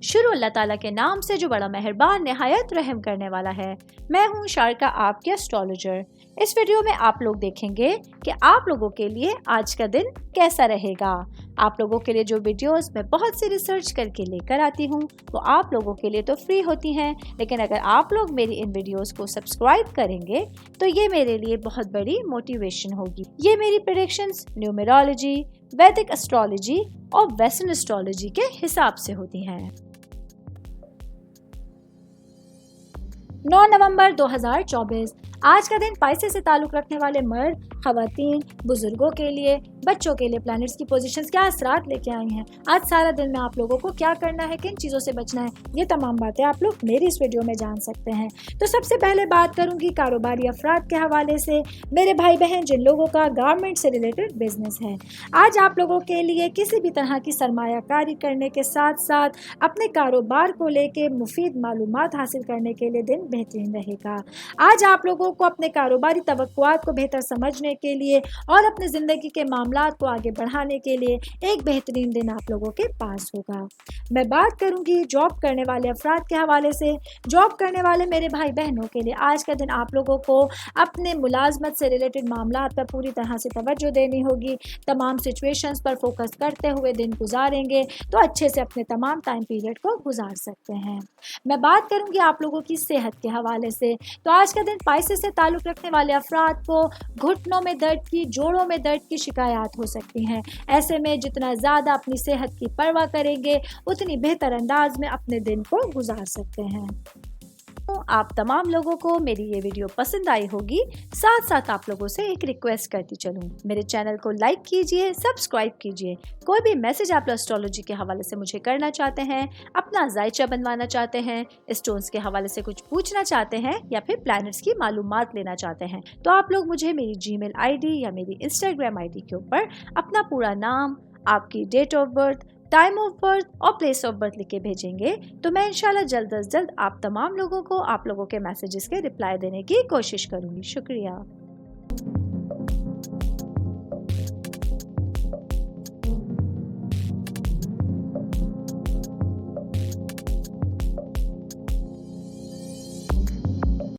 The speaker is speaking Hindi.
शुरू अल्लाह ताला के नाम से जो बड़ा मेहरबान निहायत रहम करने वाला है। मैं हूँ शारका, आपके एस्ट्रोलॉजर। इस वीडियो में आप लोग देखेंगे कि आप लोगों के लिए आज का दिन कैसा रहेगा। आप लोगों के लिए जो वीडियोस मैं बहुत सी रिसर्च करके लेकर आती हूँ वो आप लोगों के लिए तो फ्री होती हैं, लेकिन अगर आप लोग मेरी इन वीडियोस को सब्सक्राइब करेंगे तो ये मेरे लिए बहुत बड़ी मोटिवेशन होगी। ये मेरी प्रेडिक्शंस न्यूमेरोलॉजी, वैदिक एस्ट्रोलॉजी और वेस्टर्न एस्ट्रोलॉजी के हिसाब से होती हैं। 9 नवंबर 2024 आज का दिन पाइसेस से ताल्लुक रखने वाले मर्द, खवातीन, बुजुर्गों के लिए, बच्चों के लिए प्लैनेट्स की पोजीशंस क्या असरात लेके आई हैं। आज सारा दिन में आप लोगों को क्या करना है, किन चीज़ों से बचना है, ये तमाम बातें आप लोग मेरी इस वीडियो में जान सकते हैं। तो सबसे पहले बात करूंगी कारोबारी अफराद के हवाले से। मेरे भाई बहन जिन लोगों का गारमेंट से रिलेटेड बिजनेस है, आज आप लोगों के लिए किसी भी तरह की सरमायाकारी करने के साथ साथ अपने कारोबार को लेके मुफीद मालूमात हासिल करने के लिए दिन बेहतरीन रहेगा। आज आप लोगों को अपने कारोबारी तवक्कुआत को बेहतर समझने के लिए और अपने ज़िंदगी के मामलात को आगे बढ़ाने के लिए एक बेहतरीन दिन आप लोगों के पास होगा। मैं बात करूंगी जॉब करने वाले अफराद के हवाले से। जॉब करने वाले मेरे भाई बहनों के लिए आज का दिन आप लोगों को अपने मुलाजमत से रिलेटेड मामलात पर पूरी तरह से तवज्जो देनी होगी। तमाम सिचुएशंस पर फोकस करते हुए दिन गुजारेंगे तो अच्छे से अपने तमाम टाइम पीरियड को गुजार सकते हैं। मैं बात करूंगी आप लोगों की सेहत के हवाले से। तो आज का दिन पाइसेस से ताल्लुक रखने वाले अफराद को घुटनों में दर्द की, जोड़ों में दर्द की शिकायत हो सकती हैं। ऐसे में जितना ज़्यादा अपनी सेहत की परवाह करेंगे उतनी बेहतर अंदाज में अपने दिन को गुजार सकते हैं। आप तमाम लोगों को मेरी ये वीडियो पसंद आई होगी। साथ साथ आप लोगों से एक रिक्वेस्ट करती चलूँ, मेरे चैनल को लाइक कीजिए, सब्सक्राइब कीजिए। कोई भी मैसेज आप एस्ट्रोलॉजी के हवाले से मुझे करना चाहते हैं, अपना जायचा बनवाना चाहते हैं, स्टोन्स के हवाले से कुछ पूछना चाहते हैं या फिर प्लैनेट्स की मालूमात लेना चाहते हैं, तो आप लोग मुझे मेरी जीमेल आईडी या मेरी इंस्टाग्राम आईडी के ऊपर अपना पूरा नाम, आपकी date of birth, time of birth और प्लेस ऑफ बर्थ लिख के भेजेंगे तो मैं इंशाल्लाह जल्द अज जल्द आप तमाम लोगों को आप लोगों के मैसेजेस के रिप्लाई देने की कोशिश करूंगी। शुक्रिया।